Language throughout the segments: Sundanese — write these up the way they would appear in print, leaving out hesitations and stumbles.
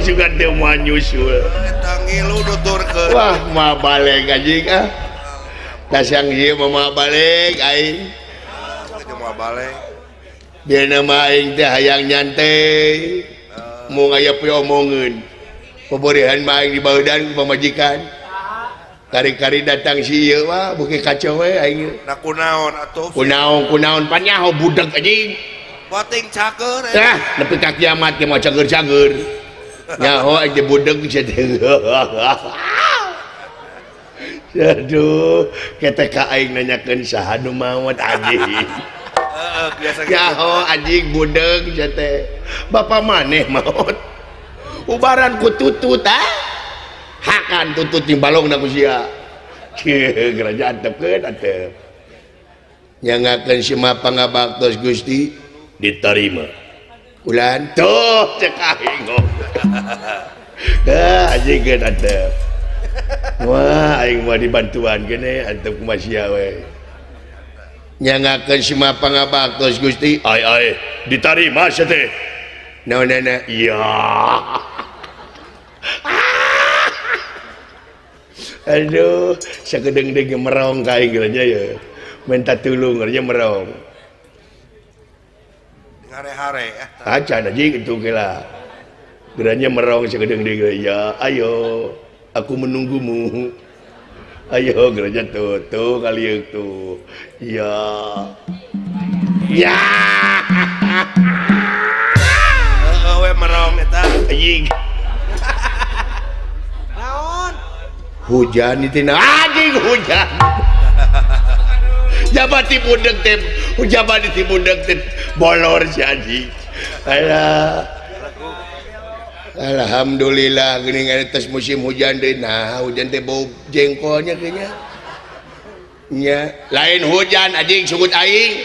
juga teu moal nyusul eta ngilu nuturkeun wah mah balik anjing ah da siang ieu mah balik aing itu mau balik dia nama aing teh hayang nyantai mau ngaya pi omongeun paborihan mah aing di baeudan pamajikan kari-kari datang si ieu mah beuki kacau we aing na kunaon atuh kunaon pan nyaho budak anjing poting caker nepi ka kiamat ge mah cager-cager nyaho aing teh budak bisa teh aduh ketika aing nanyakeun saha nu maot anjing biasa nyaho anjing budak bisa teh bapa maneh maot ubaran ku tutut hakan tutut di balongna ku sia kerajaan tepkeun ateu nyangakeun si mah pangabaktos Gusti diterima ulan tuh cek aing anjing geun ateu wah aing mah dibantuan gini antep kumaha sia we nyangakeun si mah pangabaktos Gusti ai diterima sia teh naonana iya aduh sakedeng-deng merong kain geranya ya minta tulung geranya merong ngare-hare acan aja itu kira geranya merong sakedeng-deng ya ayo aku menunggumu ayo geranya tuh kali itu ya ya we merong eta anjing hujan itu anjing hujan jabat di budak teh jabat di budak teh bolor si anjing alhamdulillah gini tes musim hujan deh nah hujan teh bau jengkolnya kayaknya nya lain hujan anjing sugut aing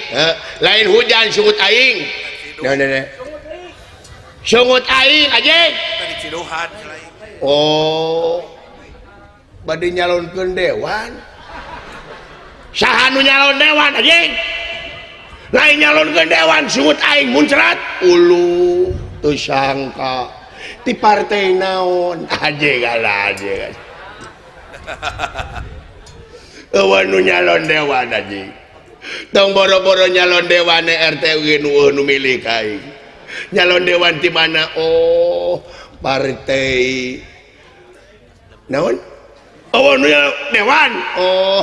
lain hujan sugut aing nah sungut aing anjing tadi ciduhan oh bade nyalonkeun dewan saha nu nyalon dewan anjing lain nyalonkeun dewan sungut aing muncrat ulu teu sangka ti partai naon anjing ala anjing eueuh nu nyalon dewan anjing tong boro-boro nyalon dewan RT ge nu milih aing nyalon dewan di mana oh partai naon oh nu dewan oh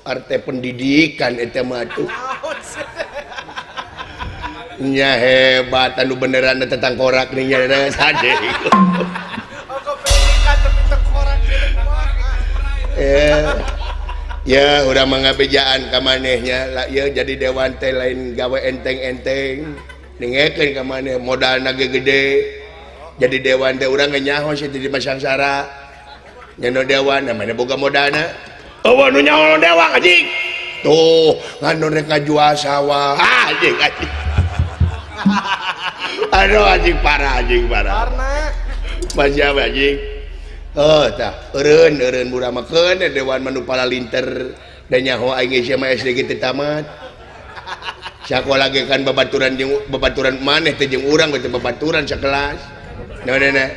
partai pendidikan eta mah tuh nya hebat anu beneran tentang korak nih nya sade ya udah mangabejaan ka manehnya lah ya jadi dewan teh lain gawe enteng-enteng ningekeun ka maneh modalna ge gede jadi dewan teh urang ge nyaho sih di masangsara nyano dewan namanya boga modalna eueuh nu nyaho dewan anjing tuh nganu rek ngajual sawah anjing aduh anjing parah masih apa anjing oh tah eureun murah makeun dewan manu palalinter da nyaho aing geus mah SD teh tamat sakola ge kan babaturan maneh teh jeung urang teh babaturan sakelas naonana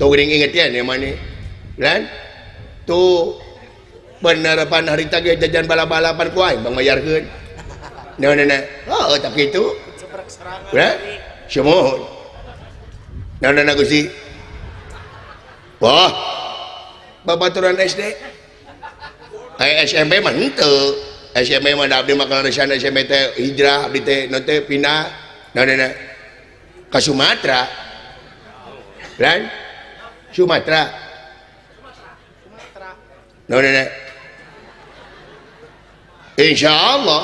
tuh geuning inget ya nya maneh lan tuh bener pan harita ge jajan balap-balapan ku aing bang mayarkeun naonana oh tak kitu udah semohon naonana Gusti wah babaturan SD SMP mah henteu SMP mah abdi mah kalarisan SMP teh hijrah abdi teh nu teh pindah naonana ka Sumatera lan Sumatera naonana insyaallah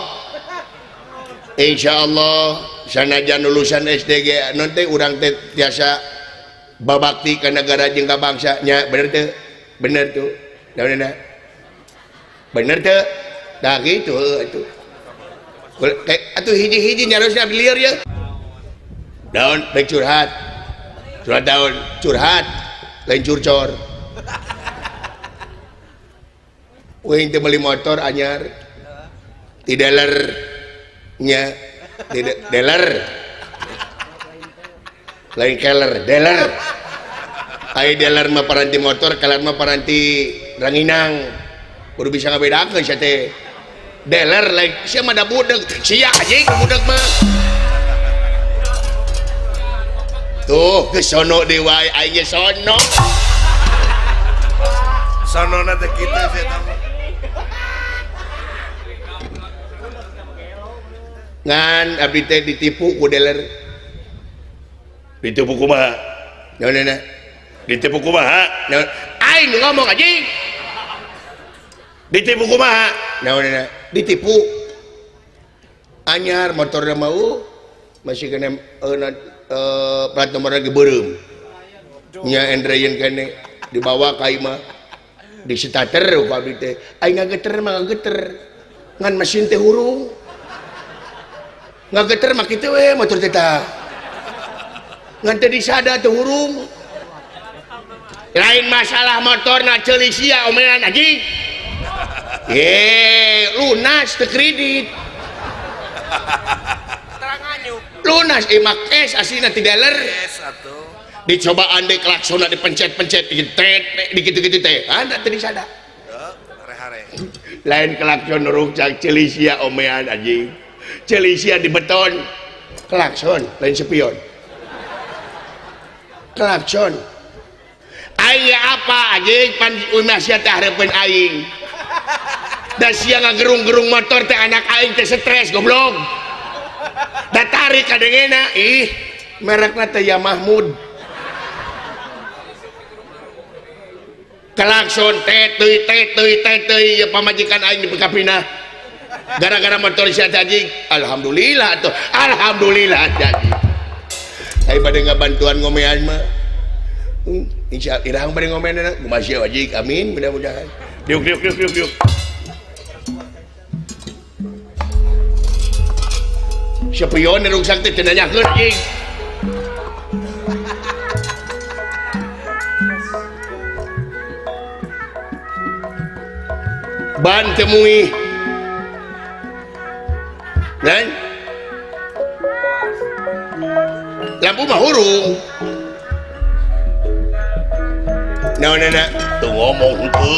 sanajan lulusan SD ge non teh urang teh tiasa babakti ka negara jeung ka bangsa nya bener tuh naonana bener teu da kitu atuh atuh hiji-hiji nyarosna lieur ya daun baik curhat daun curhat lain curcor wing teu beli motor anyar ti dealer nya dealer lain keller dealer Ai dealer mah paranti motor, kalar mah paranti ranginang. Kudu bisa ngabedakeun sia teh. Dealer lain sia mah da budeuk, sia anjing budeuk mah. Tuh, ke sono deui wae aing ge sono. Sonona teh kitu sih eta. Ngan abdi teh ditipu ku dealer. Ditipu kumaha? Naon ditipu kumaha? Naon? Aing ngomong anjing. Ditipu kumaha? Naon ditipu. Anyar motorna mau masih kena plat nomor lagi beureum. Nya Andreyen kene dibawa ka imah. Di starter ku abdi teh. Aing ngageter mah ngageter. Ngan mesin teh hurung. Ngageter mah kitu we motor teh tah. Ngan teh disada teh hurung. Lain masalah motorna ceulik sia omelan anjing. Lunas teu kredit. Lunas imak es asina ti dealer. Yes atuh. Dicobaan deui klaksonna dipencet-pencet dikitu-kitu teh. Anda teu disada. Hare-hare. Lain klakson runcak ceulik sia omelan anjing. Ceulik sia di beton. Klakson lain spion. Klakson. Aing apa anjing pan umah sia teh hareupeun aing. Da sia ngagerung-gerung motor teh anak aing teh stres goblok. Da tarik kadengena ih merekna teh ya Mahmud. Klakson teuy ya pamajikan aing di Pekapina. Gara-gara motor sia teh anjing. Alhamdulillah atuh. Alhamdulillah jadi. Aing bade ngabantuan ngomean mah. Insya Allah irang bade ngomean kumaha sia anjing. Amin mudah-mudahan. Diuk. Sepion rusak teh nanyakeun anjing. Ban temui. Dan lampu mah hurung. Naon tuh ngomong henteu.